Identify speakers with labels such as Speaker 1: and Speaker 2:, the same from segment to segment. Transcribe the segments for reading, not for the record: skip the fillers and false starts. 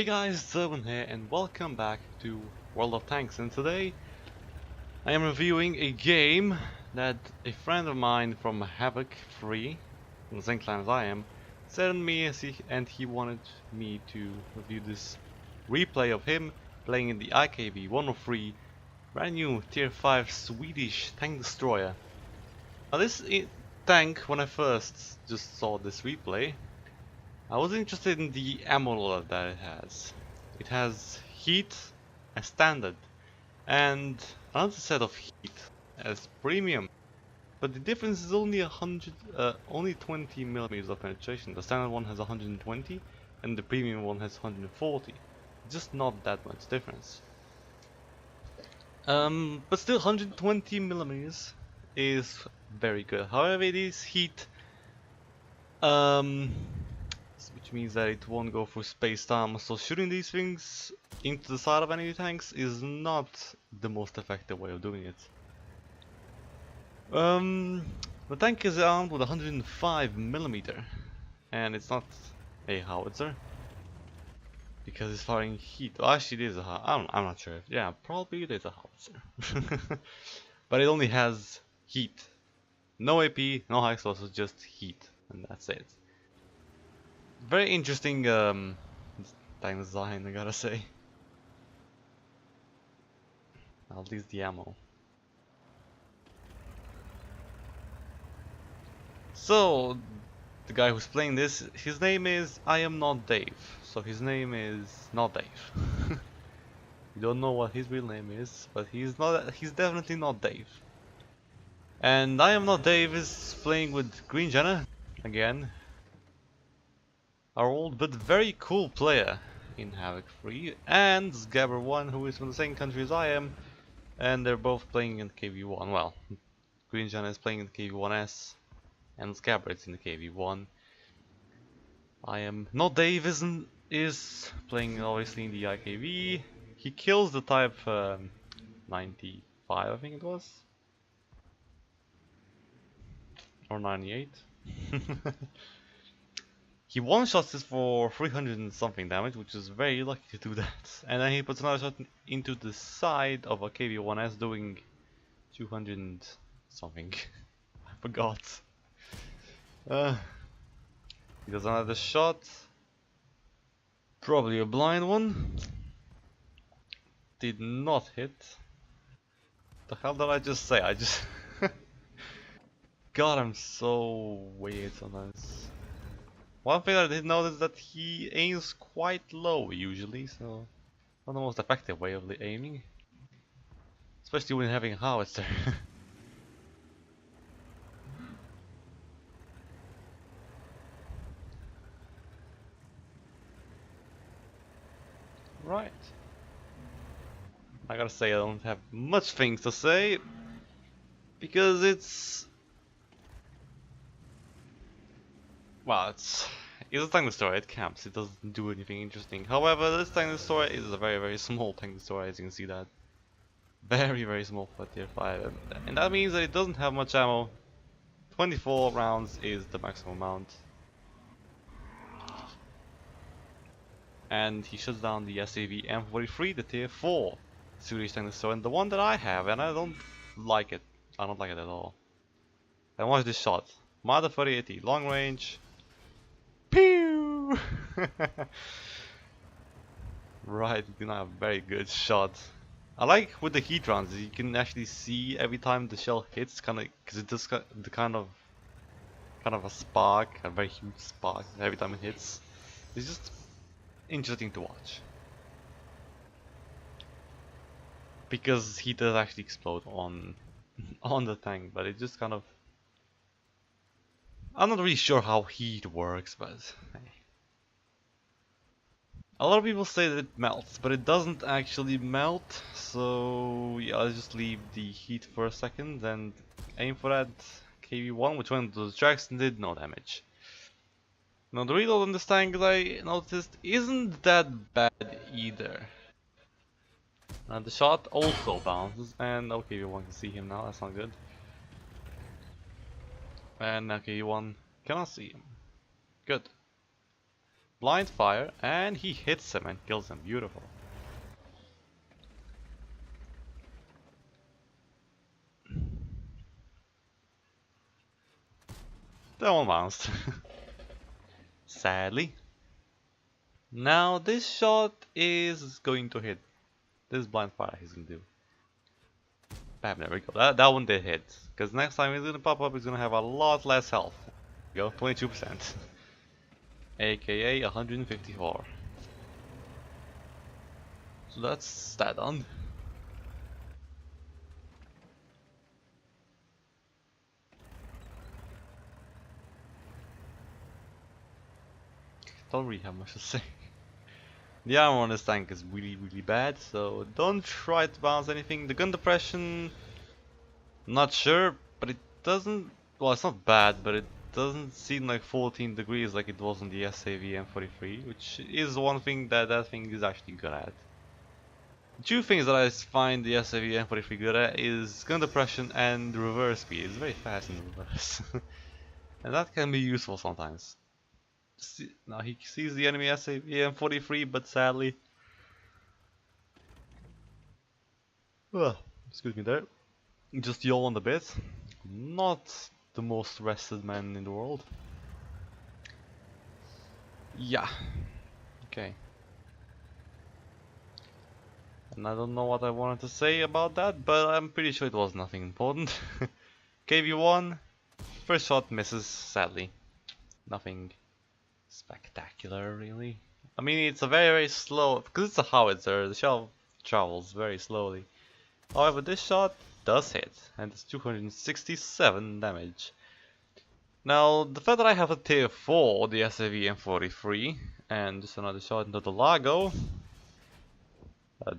Speaker 1: Hey guys, Zerwin here and welcome back to World of Tanks, and today I am reviewing a game that a friend of mine from Havoc Free, from the same clan as I am, sent me and he wanted me to review this replay of him playing in the IKV 103 brand new tier 5 Swedish tank destroyer. Now tank, when I first just saw this replay, I was interested in the ammo load that it has. It has heat as standard and another set of heat as premium. But the difference is only 20 millimeters of penetration. The standard one has 120 and the premium one has 140. Just not that much difference. But still 120 millimeters is very good. However, it is heat which means that it won't go through space-time, so shooting these things into the side of enemy tanks is not the most effective way of doing it. The tank is armed with 105mm, and it's not a howitzer, because it's firing heat. Well, actually it is I'm not sure. Yeah, probably it is a howitzer. But it only has heat. No AP, no high explosives, just heat, and that's it. Very interesting tank design, I gotta say. At least the ammo. So, the guy who's playing this, his name is I am not Dave. So his name is not Dave. You don't know what his real name is, but he's definitely not Dave. And I am not Dave is playing with Green Jenna again. Our old but very cool player in Havoc 3, and Gabber1, who is from the same country as I am, and they're both playing in KV1. Well, Green Jenna is playing in KV1S, and Scabber is in the KV1. I am not Dave is playing obviously in the IKV. He kills the type 95, I think it was, or 98. He one-shots this for 300 and something damage, which is very lucky to do that. And then he puts another shot into the side of a KV1S doing 200 and something. I forgot. He does another shot. Probably a blind one. Did not hit. The hell did I just say? I just... God, I'm so weird sometimes. One thing I did notice is that he aims quite low usually, so not the most effective way of aiming. Especially when having a howitzer. Right. I gotta say I don't have much things to say, because it's... well, it's a tank destroyer, it camps, it doesn't do anything interesting. However, this tank destroyer is a very small tank destroyer, as you can see that. Very small for tier 5, and that means that it doesn't have much ammo. 24 rounds is the maximum amount. And he shuts down the SAV M43, the tier 4 Swedish tank destroyer, and the one that I have, and I don't like it. I don't like it at all. And watch this shot. Mother 3080, long range. Pew! Right, you know, a very good shot. I like with the heat rounds, you can actually see every time the shell hits, kind of, because it does the kind of a spark, a very huge spark every time it hits. It's just interesting to watch, because he does actually explode on the tank, but it just kind of... I'm not really sure how heat works, but hey. A lot of people say that it melts, but it doesn't actually melt, so yeah, I'll just leave the heat for a second and aim for that KV1, which went to the tracks and did no damage. Now the reload on this tank, as I noticed, isn't that bad either. The shot also bounces, and okay, KV1 can see him now, that's not good. And now KV1 cannot see him. Good. blind fire, and he hits him and kills him. Beautiful. That one bounced. Sadly. Now this shot is going to hit. This blind fire he's gonna do. Bam, there we go. That one did hit. Because next time he's gonna pop up, he's gonna have a lot less health. There we go, 22%. AKA 154. So that's that done. Don't really have much to say. The armor on this tank is really bad, so don't try to bounce anything. The gun depression, not sure, but it doesn't, well, it's not bad, but it doesn't seem like 14 degrees like it was on the SAV M43, which is one thing that thing is actually good at. The two things that I find the SAV M43 good at is gun depression and reverse speed. It's very fast in reverse. And that can be useful sometimes. Now he sees the enemy SAV M43, but sadly... excuse me there. Just yawned a bit. Not the most rested man in the world. Yeah. Okay. And I don't know what I wanted to say about that, but I'm pretty sure it was nothing important. KV1, first shot misses, sadly. Nothing spectacular, really. I mean, it's a very slow, because it's a howitzer, the shell travels very slowly. However, this shot does hit, and it's 267 damage. Now, the fact that I have a tier 4, the SAV M43, and just another shot into the Lago. But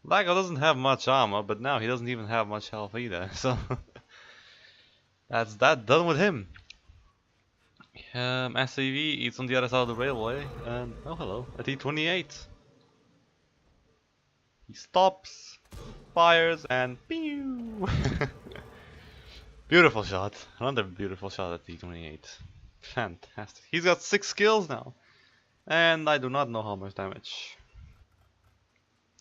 Speaker 1: Lago doesn't have much armor, but now he doesn't even have much health either, so that's that done with him. SAV is on the other side of the railway, and oh hello, at E28. He stops, fires, and pew! Beautiful shot, another beautiful shot at E28. Fantastic. He's got 6 kills now, and I do not know how much damage.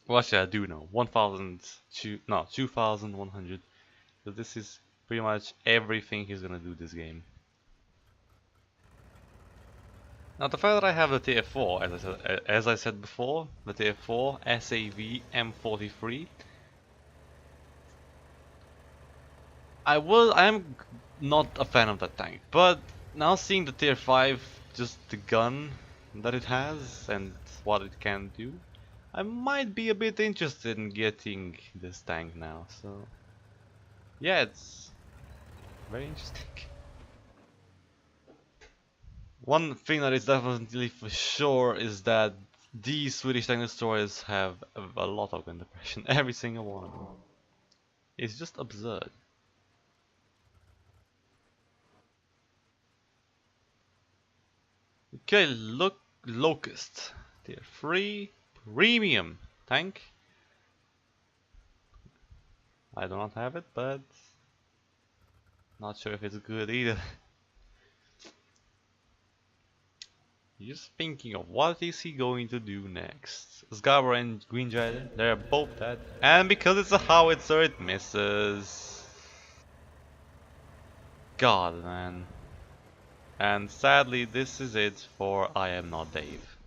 Speaker 1: Well, actually, I do know. 2,100. So this is pretty much everything he's gonna do this game. Now, the fact that I have the tier 4, as I said before, the tier 4 SAV M43, I am not a fan of that tank, but now seeing the tier 5, just the gun that it has and what it can do, I might be a bit interested in getting this tank now, so yeah, it's very interesting. One thing that is definitely for sure is that these Swedish tank destroyers have a lot of gun depression, every single one of them. It's just absurd. Okay, look, Locust, tier 3 premium tank. I do not have it, but not sure if it's good either. Just thinking of what is he going to do next. Scarber and Green Giant, they're both dead. And because it's a howitzer, it misses. God, man. And sadly, this is it for I Am Not Dave.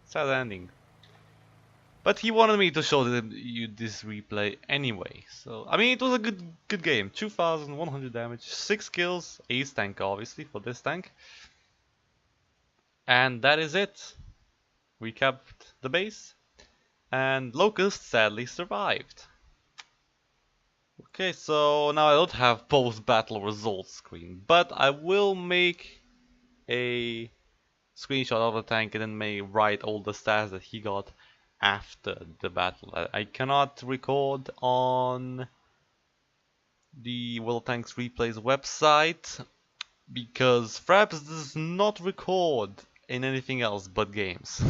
Speaker 1: Sad ending. But he wanted me to show you this replay anyway. So, I mean, it was a good game. 2,100 damage, 6 kills, ace tank obviously for this tank. And that is it. We kept the base. And Locust sadly survived. Okay, so now I don't have post-battle results screen, but I will make a screenshot of the tank and then may write all the stats that he got after the battle. I cannot record on the World of Tanks Replays website because Fraps does not record in anything else but games.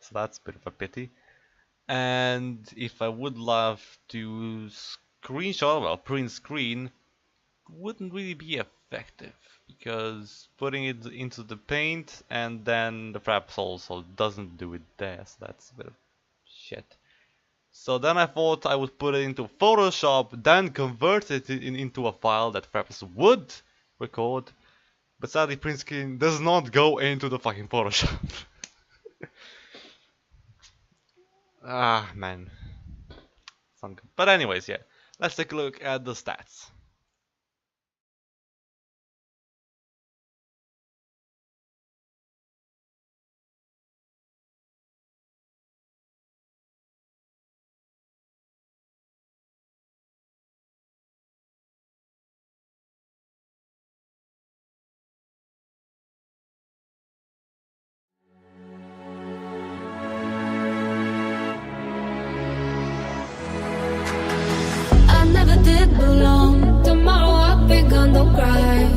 Speaker 1: So that's a bit of a pity. And if I would love to screenshot, well, print screen, wouldn't really be a effective because putting it into the paint and then the fraps also doesn't do it there, so that's a bit of shit. So then I thought I would put it into Photoshop, then convert it into a file that fraps would record, but sadly print screen does not go into the fucking Photoshop. Ah, man. But anyways, yeah. Let's take a look at the stats.
Speaker 2: I never did belong. Tomorrow I'll be gone, don't cry.